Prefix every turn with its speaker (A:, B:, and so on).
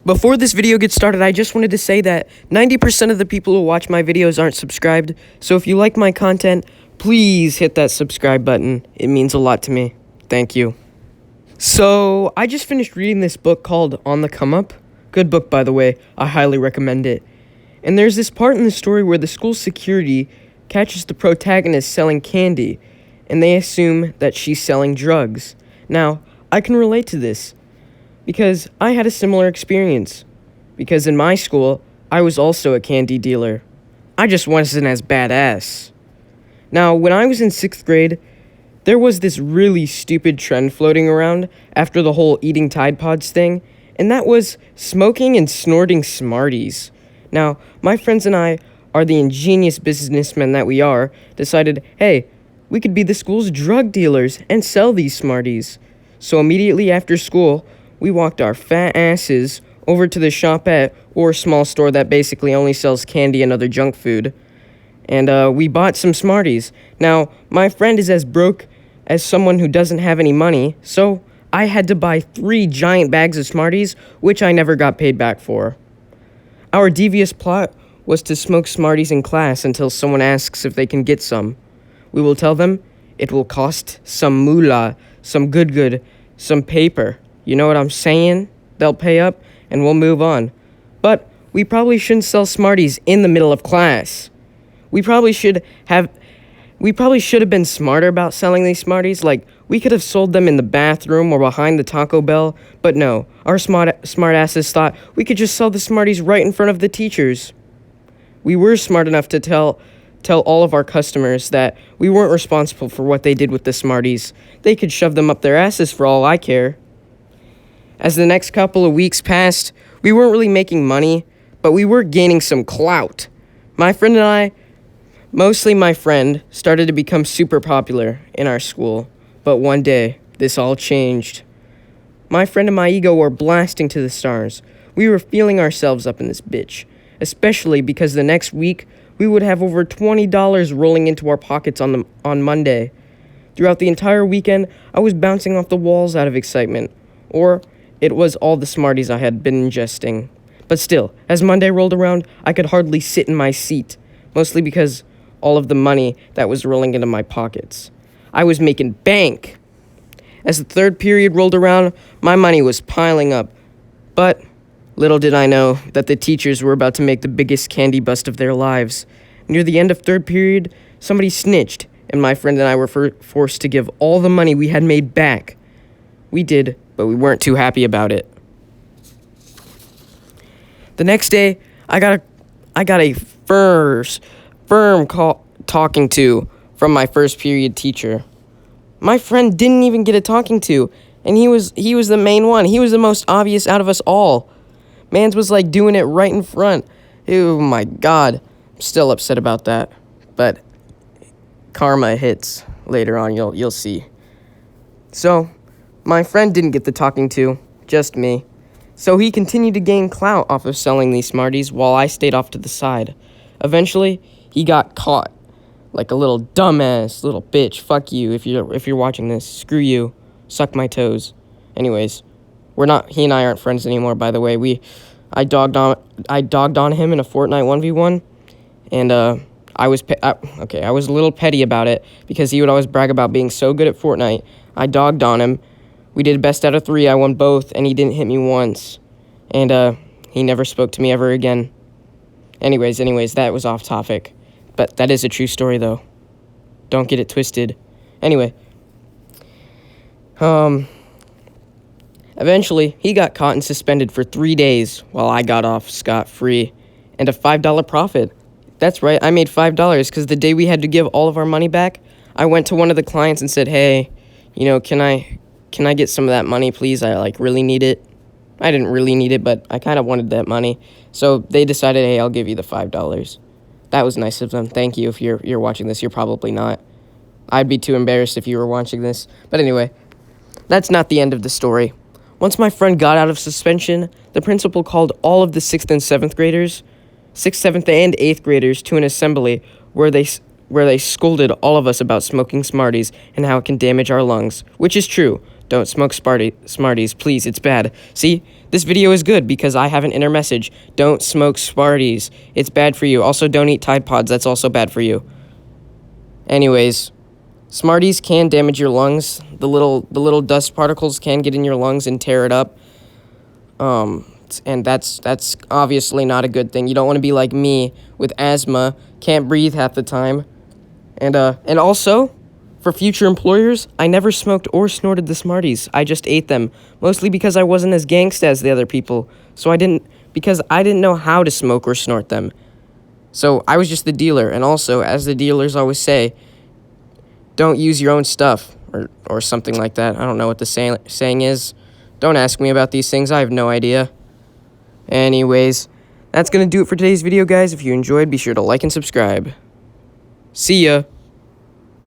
A: Before this video gets started, I just wanted to say that 90% of the people who watch my videos aren't subscribed, so if you like my content, please hit that subscribe button. It means a lot to me. Thank you. So, I just finished reading this book called On the Come Up. Good book, by the way. I highly recommend it. And there's this part in the story where the school security catches the protagonist selling candy, and they assume that she's selling drugs. Now, I can relate to this, because I had a similar experience. Because in my school, I was also a candy dealer. I just wasn't as badass. Now, when I was in 6th grade, there was this really stupid trend floating around after the whole eating Tide Pods thing, and that was smoking and snorting Smarties. Now, my friends and I are the ingenious businessmen that we are, decided, hey, we could be the school's drug dealers and sell these Smarties. So immediately after school, we walked our fat asses over to the shopette, or small store that basically only sells candy and other junk food, and we bought some Smarties. Now, my friend is as broke as someone who doesn't have any money, so I had to buy 3 giant bags of Smarties, which I never got paid back for. Our devious plot was to smoke Smarties in class until someone asks if they can get some. We will tell them it will cost some moolah, some good, some paper. You know what I'm saying? They'll pay up, and we'll move on. But we probably shouldn't sell Smarties in the middle of class. We probably should have been smarter about selling these Smarties. Like, we could have sold them in the bathroom or behind the Taco Bell. But no, our smart asses thought we could just sell the Smarties right in front of the teachers. We were smart enough to tell all of our customers that we weren't responsible for what they did with the Smarties. They could shove them up their asses for all I care. As the next couple of weeks passed, we weren't really making money, but we were gaining some clout. My friend and I, mostly my friend, started to become super popular in our school. But one day, this all changed. My friend and my ego were blasting to the stars. We were feeling ourselves up in this bitch, especially because the next week, we would have over $20 rolling into our pockets on Monday. Throughout the entire weekend, I was bouncing off the walls out of excitement. Or it was all the Smarties I had been ingesting. But still, as Monday rolled around, I could hardly sit in my seat, mostly because all of the money that was rolling into my pockets. I was making bank. As the third period rolled around, my money was piling up. But little did I know that the teachers were about to make the biggest candy bust of their lives. Near the end of third period, somebody snitched, and my friend and I were forced to give all the money we had made back. We did, but we weren't too happy about it. The next day, I got a firm talking to from my first period teacher. My friend didn't even get a talking to, and he was the main one. He was the most obvious out of us all. Mans was like doing it right in front. Oh my god. I'm still upset about that. But karma hits later on, you'll see. So, my friend didn't get the talking to, just me. So he continued to gain clout off of selling these Smarties while I stayed off to the side. Eventually, he got caught. Like a little dumbass, little bitch. Fuck you if you're watching this. Screw you. Suck my toes. Anyways, he and I aren't friends anymore, by the way. I dogged on him in a Fortnite 1v1, and I was a little petty about it because he would always brag about being so good at Fortnite. I dogged on him. We did best out of 3. I won both, and he didn't hit me once. And he never spoke to me ever again. Anyways, that was off topic. But that is a true story, though. Don't get it twisted. Anyway. Eventually, he got caught and suspended for 3 days while I got off scot-free. And a $5 profit. That's right, I made $5 because the day we had to give all of our money back, I went to one of the clients and said, hey, can I get some of that money, please? I, really need it. I didn't really need it, but I kind of wanted that money. So they decided, hey, I'll give you the $5. That was nice of them. Thank you. If you're watching this, you're probably not. I'd be too embarrassed if you were watching this. But anyway, that's not the end of the story. Once my friend got out of suspension, the principal called all of the 6th and 7th graders, 6th, 7th, and 8th graders to an assembly where they scolded all of us about smoking Smarties and how it can damage our lungs, which is true. Don't smoke Smarties, please, it's bad. See, this video is good because I have an inner message. Don't smoke Smarties. It's bad for you. Also, don't eat Tide Pods. That's also bad for you. Anyways, Smarties can damage your lungs. The little dust particles can get in your lungs and tear it up. And that's obviously not a good thing. You don't want to be like me with asthma, can't breathe half the time. And also, for future employers, I never smoked or snorted the Smarties. I just ate them, mostly because I wasn't as gangsta as the other people. Because I didn't know how to smoke or snort them. So I was just the dealer. And also, as the dealers always say, don't use your own stuff, or something like that. I don't know what the saying is. Don't ask me about these things. I have no idea. Anyways, that's going to do it for today's video, guys. If you enjoyed, be sure to like and subscribe. See ya.